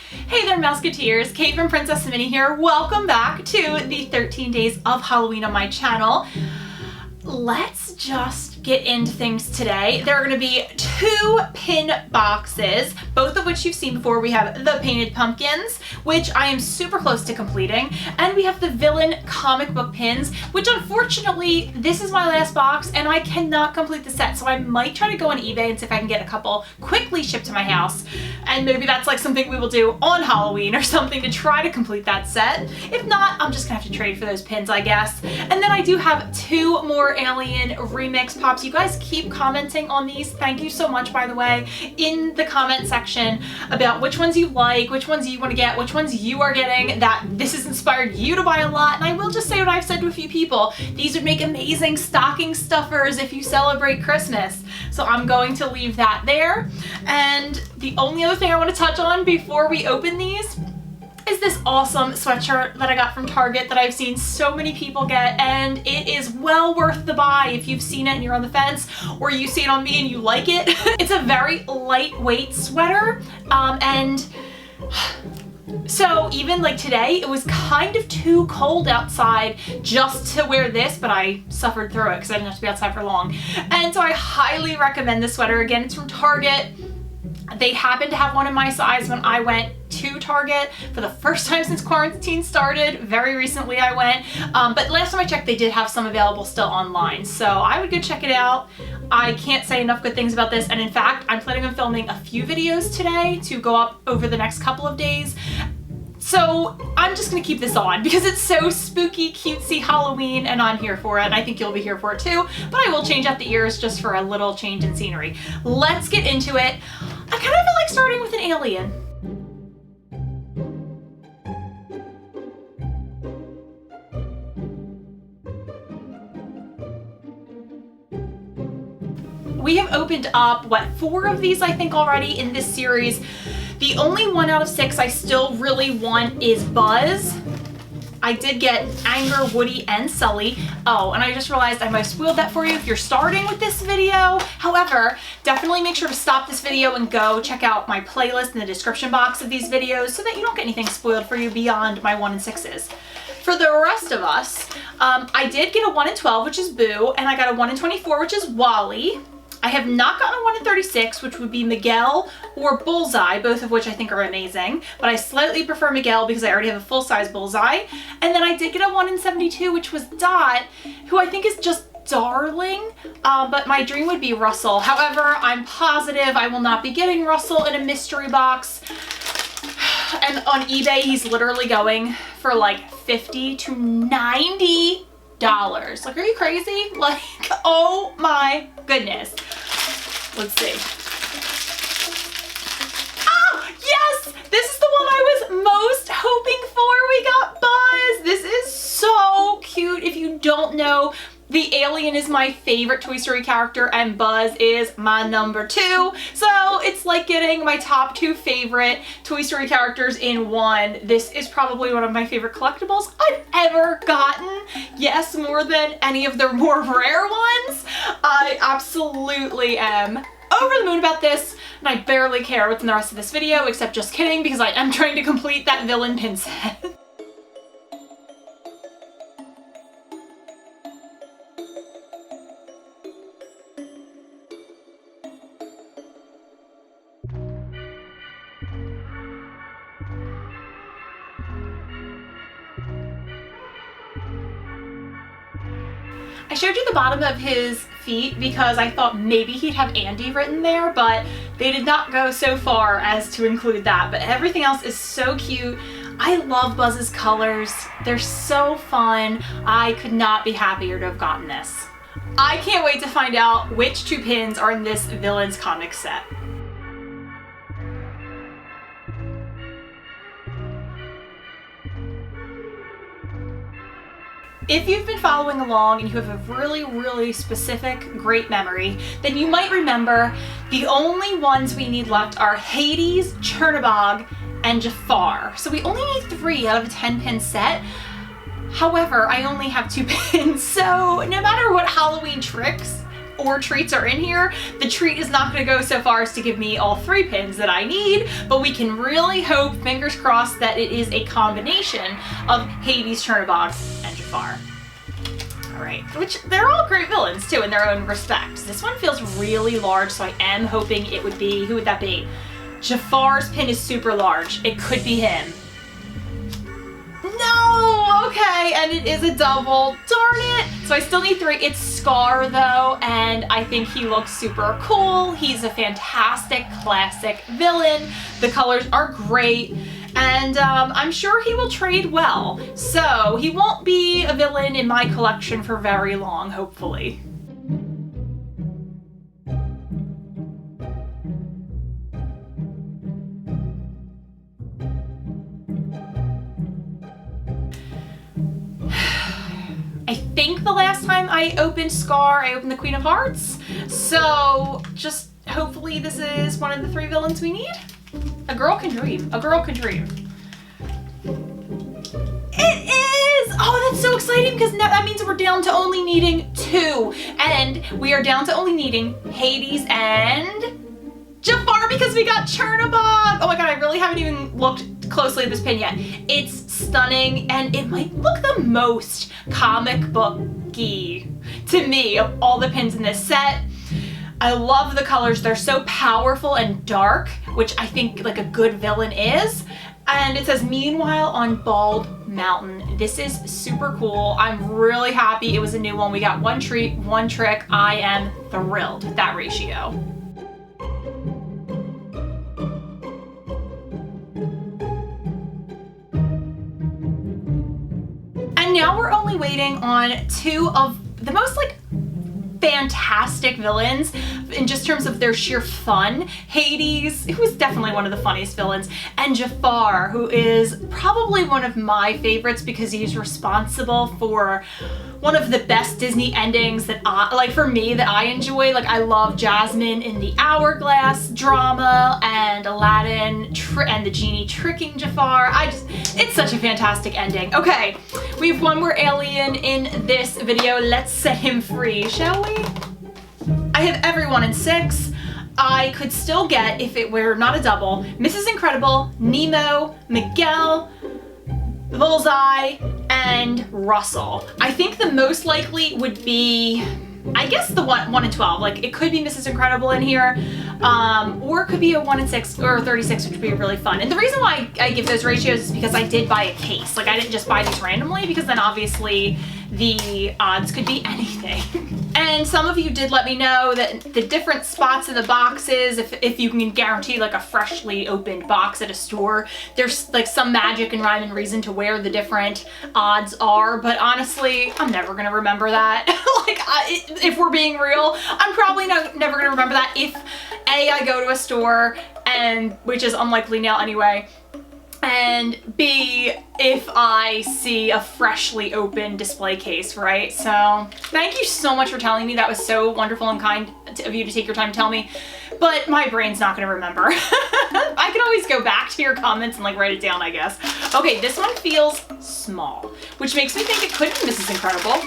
Hey there, Mouseketeers. Kate from Princess Minnie here. Welcome back to the 13 Days of Halloween on my channel. Let's just get into things today. There are going to be 2 pin boxes, both of which you've seen before. We have the painted pumpkins, which I am super close to completing, and we have the villain comic book pins, which unfortunately this is my last box and I cannot complete the set, so I might try to go on eBay and see if I can get a couple quickly shipped to my house, and maybe that's like something we will do on Halloween or something to try to complete that set. If not, I'm just gonna have to trade for those pins, I guess. And then I do have 2 more Alien remix pops. You guys keep commenting on these. Thank you so much, by the way, in the comment section about which ones you like, which ones you want to get, which ones you are getting, that this has inspired you to buy a lot. And I will just say what I've said to a few people. These would make amazing stocking stuffers if you celebrate Christmas. So I'm going to leave that there. And the only other thing I want to touch on before we open these is this awesome sweatshirt that I got from Target that I've seen so many people get, and it is well worth the buy if you've seen it and you're on the fence, or you see it on me and you like it. It's a very lightweight sweater, and so even like today, it was kind of too cold outside just to wear this, but I suffered through it because I didn't have to be outside for long. And so I highly recommend this sweater. Again, it's from Target. They happened to have one in my size when I went to Target for the first time since quarantine started. Very recently I went, but last time I checked they did have some available still online, so I would go check it out. I can't say enough good things about this, and in fact I'm planning on filming a few videos today to go up over the next couple of days. So I'm just gonna keep this on because it's so spooky, cutesy Halloween, and I'm here for it. And I think you'll be here for it too, but I will change out the ears just for a little change in scenery. Let's get into it. I kind of feel like starting with an alien. We have opened up, what, 4 of these I think already in this series. The only 1 out of 6 I still really want is Buzz. I did get Anger, Woody, and Sully. Oh, and I just realized I might have spoiled that for you if you're starting with this video. However, definitely make sure to stop this video and go check out my playlist in the description box of these videos so that you don't get anything spoiled for you beyond my 1 and 6s. For the rest of us, I did get a 1 in 12, which is Boo, and I got a 1 in 24, which is Wally. I have not gotten a 1 in 36, which would be Miguel or Bullseye, both of which I think are amazing, but I slightly prefer Miguel because I already have a full-size Bullseye. And then I did get a 1 in 72, which was Dot, who I think is just darling, but my dream would be Russell. However, I'm positive I will not be getting Russell in a mystery box. And on eBay, he's literally going for like $50 to $90. Like, are you crazy? Like, oh my goodness. Let's see. Oh, yes! This is the one I was most hoping for. We got Buzz. This is so cute. If you don't know, the alien is my favorite Toy Story character and Buzz is my number 2. So it's like getting my top 2 favorite Toy Story characters in one. This is probably one of my favorite collectibles I've ever gotten. Yes, more than any of the more rare ones. I absolutely am over the moon about this, and I barely care what's in the rest of this video, except just kidding, because I am trying to complete that villain pin set. I showed you the bottom of his feet because I thought maybe he'd have Andy written there, but they did not go so far as to include that. But everything else is so cute. I love Buzz's colors. They're so fun. I could not be happier to have gotten this. I can't wait to find out which 2 pins are in this villains comic set. If you've been following along and you have a really specific great memory, then you might remember the only ones we need left are Hades, Chernabog, and Jafar. So we only need 3 out of a 10-pin set. However, I only have 2 pins, so no matter what Halloween tricks or treats are in here. The treat is not going to go so far as to give me all 3 pins that I need, but we can really hope, fingers crossed, that it is a combination of Hades, Chernobog, and Jafar. Alright, which they're all great villains too in their own respects. This one feels really large, so I am hoping it would be, who would that be? Jafar's pin is super large. It could be him. No! Okay, and it is a double. Darn it! So I still need 3. It's Scar though, and I think he looks super cool. He's a fantastic classic villain. The colors are great. And I'm sure he will trade well. So he won't be a villain in my collection for very long, hopefully. I think the last time I opened Scar, I opened the Queen of Hearts. So just hopefully this is one of the 3 villains we need. A girl can dream. A girl can dream. It is! Oh, that's so exciting because that means we're down to only needing 2. And we are down to only needing Hades and Jafar because we got Chernobog. Oh my god, I really haven't even looked closely at this pin yet. It's stunning and it might look the most comic book-y to me of all the pins in this set. I love the colors. They're so powerful and dark, which I think like a good villain is. And it says, meanwhile on Bald Mountain. This is super cool. I'm really happy it was a new one. We got 1 treat, 1 trick. I am thrilled with that ratio. And now we're only waiting on 2 of the most like fantastic villains in just terms of their sheer fun. Hades, who is definitely one of the funniest villains, and Jafar, who is probably one of my favorites because he's responsible for one of the best Disney endings that for me, that I enjoy. Like, I love Jasmine in the Hourglass drama and Aladdin and the genie tricking Jafar. It's such a fantastic ending. Okay, we have 1 more alien in this video. Let's set him free, shall we? I have everyone in 6. I could still get, if it were not a double, Mrs. Incredible, Nemo, Miguel, Bullseye, and Russell. I think the most likely would be, I guess the 1 in 12. Like, it could be Mrs. Incredible in here, or it could be a 1 in 6 or 36, which would be really fun. And the reason why I give those ratios is because I did buy a case. Like, I didn't just buy these randomly, because then obviously the odds could be anything. And some of you did let me know that the different spots in the boxes, if you can guarantee like a freshly opened box at a store, there's like some magic and rhyme and reason to where the different odds are. But honestly, I'm never gonna remember that. If we're being real, I'm probably never gonna remember that if A, I go to a store, and which is unlikely now anyway, and B, if I see a freshly opened display case, right? So thank you so much for telling me. That was so wonderful and kind of you to take your time to tell me, but my brain's not gonna remember. I can always go back to your comments and like write it down, I guess. Okay, this one feels small, which makes me think it could be Mrs. Incredible.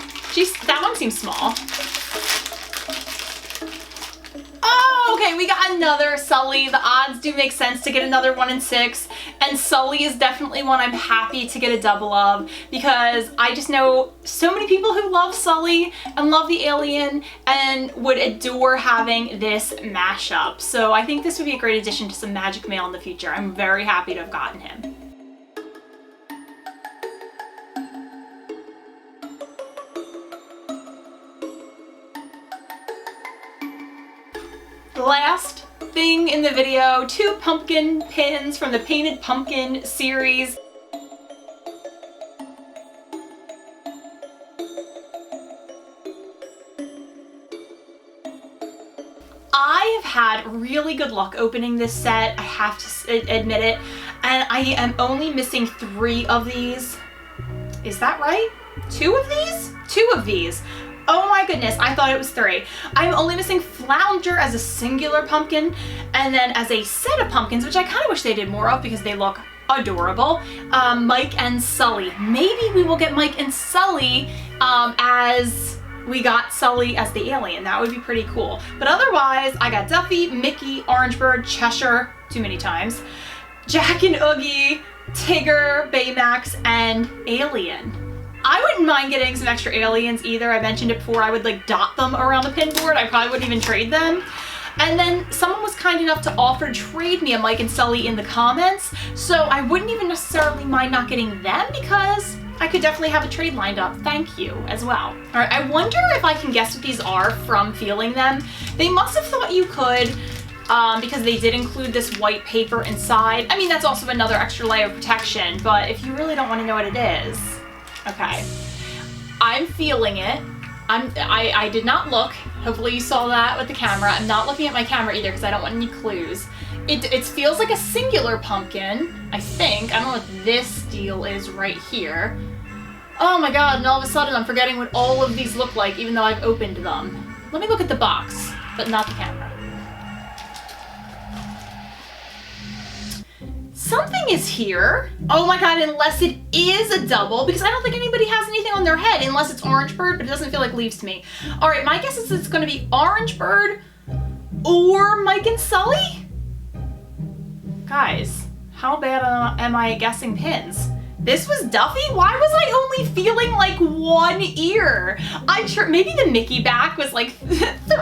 That one seems small. Oh, okay, we got another Sully. The odds do make sense to get another 1 in 6, and Sully is definitely one I'm happy to get a double of, because I just know so many people who love Sully and love the alien and would adore having this mashup. So I think this would be a great addition to some Magic Mail in the future. I'm very happy to have gotten him. Last thing in the video, 2 pumpkin pins from the Painted Pumpkin series. I have had really good luck opening this set, I have to admit it, and I am only missing 3 of these. Is that right? 2 of these? 2 of these. Oh my goodness, I thought it was 3. I'm only missing Flounder as a singular pumpkin, and then as a set of pumpkins, which I kind of wish they did more of because they look adorable, Mike and Sully. Maybe we will get Mike and Sully as we got Sully as the alien. That would be pretty cool. But otherwise, I got Duffy, Mickey, Orangebird, Cheshire, too many times, Jack and Oogie, Tigger, Baymax, and Alien. I wouldn't mind getting some extra aliens either. I mentioned it before, I would like dot them around the pin board. I probably wouldn't even trade them. And then someone was kind enough to offer to trade me a Mike and Sully in the comments, so I wouldn't even necessarily mind not getting them because I could definitely have a trade lined up. Thank you as well. All right, I wonder if I can guess what these are from feeling them. They must have thought you could because they did include this white paper inside. I mean, that's also another extra layer of protection, but if you really don't want to know what it is, okay. I'm feeling it. I did not look. Hopefully you saw that with the camera. I'm not looking at my camera either because I don't want any clues. It feels like a singular pumpkin, I think. I don't know what this deal is right here. Oh my god, and all of a sudden I'm forgetting what all of these look like even though I've opened them. Let me look at the box, but not the camera. Something is here. Oh my god, unless it is a double, because I don't think anybody has anything on their head unless it's Orangebird, but it doesn't feel like leaves to me. All right, my guess is it's gonna be Orangebird or Mike and Sully? Guys, how bad am I guessing pins? This was Duffy? Why was I only feeling like one ear? Maybe the Mickey back was like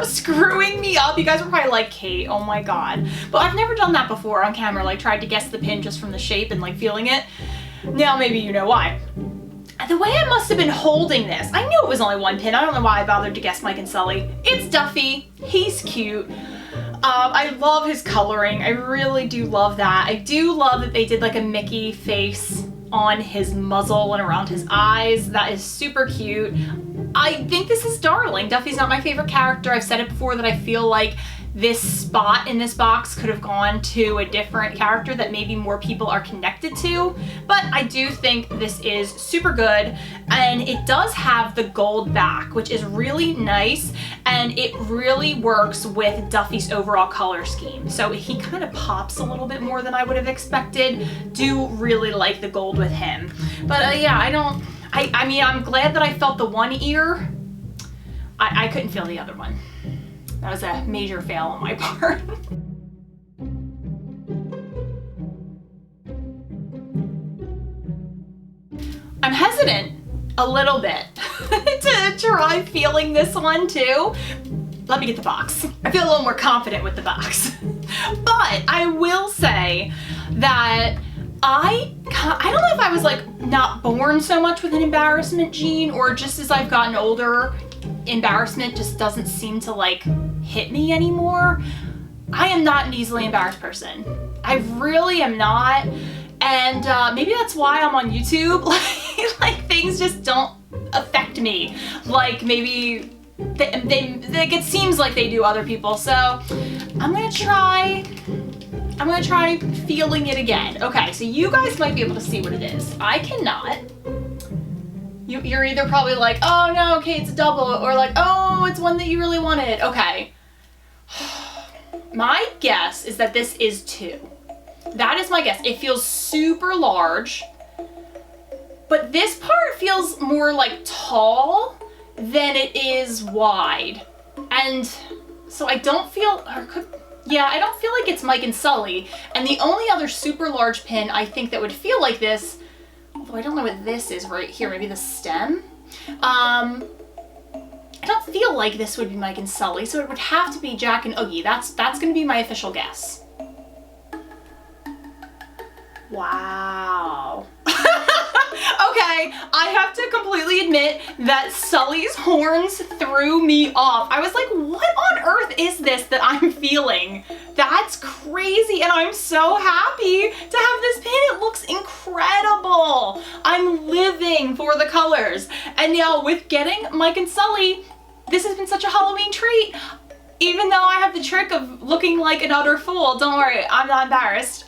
screwing me up. You guys were probably like, Kate, oh my god. But I've never done that before on camera, like tried to guess the pin just from the shape and like feeling it. Now maybe you know why. The way I must have been holding this, I knew it was only one pin. I don't know why I bothered to guess Mike and Sully. It's Duffy, he's cute. I love his coloring, I really do love that. I do love that they did like a Mickey face on his muzzle and around his eyes. That is super cute. I think this is darling. Duffy's not my favorite character. I've said it before that I feel like this spot in this box could have gone to a different character that maybe more people are connected to, but I do think this is super good, and it does have the gold back, which is really nice, and it really works with Duffy's overall color scheme. So he kind of pops a little bit more than I would have expected. Do really like the gold with him. But yeah, I mean, I'm glad that I felt the one ear. I couldn't feel the other one. That was a major fail on my part. I'm hesitant a little bit to try feeling this one too. Let me get the box. I feel a little more confident with the box. But I will say that I don't know if I was like not born so much with an embarrassment gene, or just as I've gotten older, embarrassment just doesn't seem to like hit me anymore. I am not an easily embarrassed person. I really am not. And maybe that's why I'm on YouTube. like things just don't affect me. Like maybe it seems like they do other people. So I'm gonna try feeling it again. Okay, so you guys might be able to see what it is. I cannot. You're either probably like, oh no, okay, it's a double, or like, oh, it's one that you really wanted. Okay. My guess is that this is 2. That is my guess. It feels super large, but this part feels more like tall than it is wide. And so I don't feel, I don't feel like it's Mike and Sully. And the only other super large pin I think that would feel like this, although I don't know what this is right here, maybe the stem. I don't feel like this would be Mike and Sully, so it would have to be Jack and Oogie. That's gonna be my official guess. Wow. Okay, I have to completely admit that Sully's horns threw me off. I was like, what on earth is this that I'm feeling? That's crazy, and I'm so happy to have this pin. It looks incredible. I'm living for the colors. And now with getting Mike and Sully, this has been such a Halloween treat. Even though I have the trick of looking like an utter fool, don't worry, I'm not embarrassed.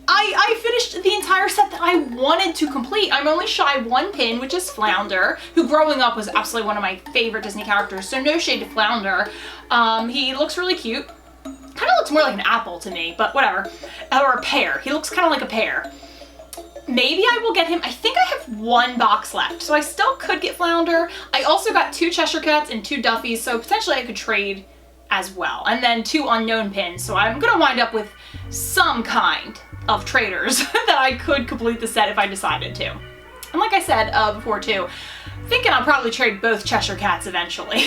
I finished the entire set that I wanted to complete. I'm only shy one pin, which is Flounder, who growing up was absolutely one of my favorite Disney characters, so no shade to Flounder. He looks really cute. Kind of looks more like an apple to me, but whatever. Or a pear. He looks kind of like a pear. maybe I will get him. I think I have 1 box left, so I still could get Flounder. I also got 2 Cheshire Cats and 2 Duffies, so potentially I could trade as well. And then 2 unknown pins, so I'm gonna wind up with some kind of traders that I could complete the set if I decided to. And like I said before too, thinking I'll probably trade both Cheshire Cats eventually.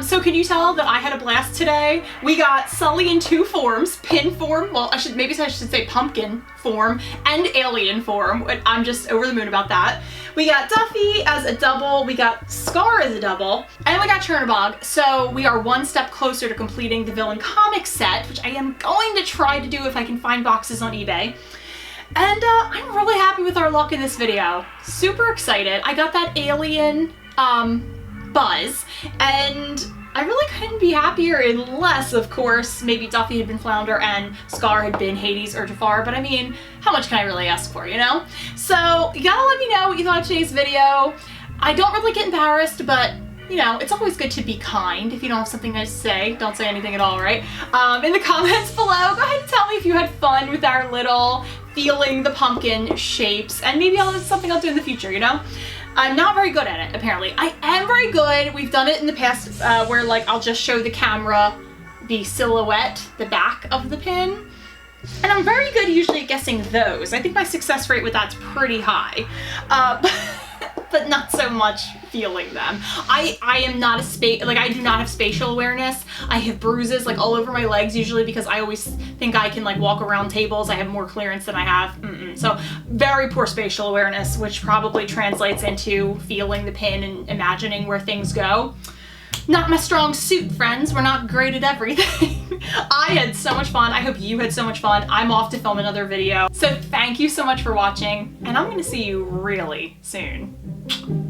So can you tell that I had a blast today? We got Sully in 2 forms, pin form, well maybe I should say pumpkin form, and alien form. I'm just over the moon about that. We got Duffy as a double, we got Scar as a double, and we got Chernabog. So we are 1 step closer to completing the villain comic set, which I am going to try to do if I can find boxes on eBay. And I'm really happy with our luck in this video. Super excited. I got that alien buzz, and I really couldn't be happier unless, of course, maybe Duffy had been Flounder and Scar had been Hades or Jafar, but I mean, how much can I really ask for, you know? So you gotta let me know what you thought of today's video. I don't really get embarrassed, but you know, it's always good to be kind. If you don't have something nice to say, don't say anything at all, right? In the comments below, go ahead and tell me if you had fun with our little feeling the pumpkin shapes, and maybe it's something I'll do in the future, you know? I'm not very good at it, apparently. I am very good. We've done it in the past where like I'll just show the camera the silhouette, the back of the pin. And I'm very good usually at guessing those. I think my success rate with that's pretty high. But not so much feeling them. I am not I do not have spatial awareness. I have bruises like all over my legs usually because I always think I can like walk around tables. I have more clearance than I have. So very poor spatial awareness, which probably translates into feeling the pin and imagining where things go. Not my strong suit, friends. We're not great at everything. I had so much fun. I hope you had so much fun. I'm off to film another video. So thank you so much for watching, and I'm gonna see you really soon.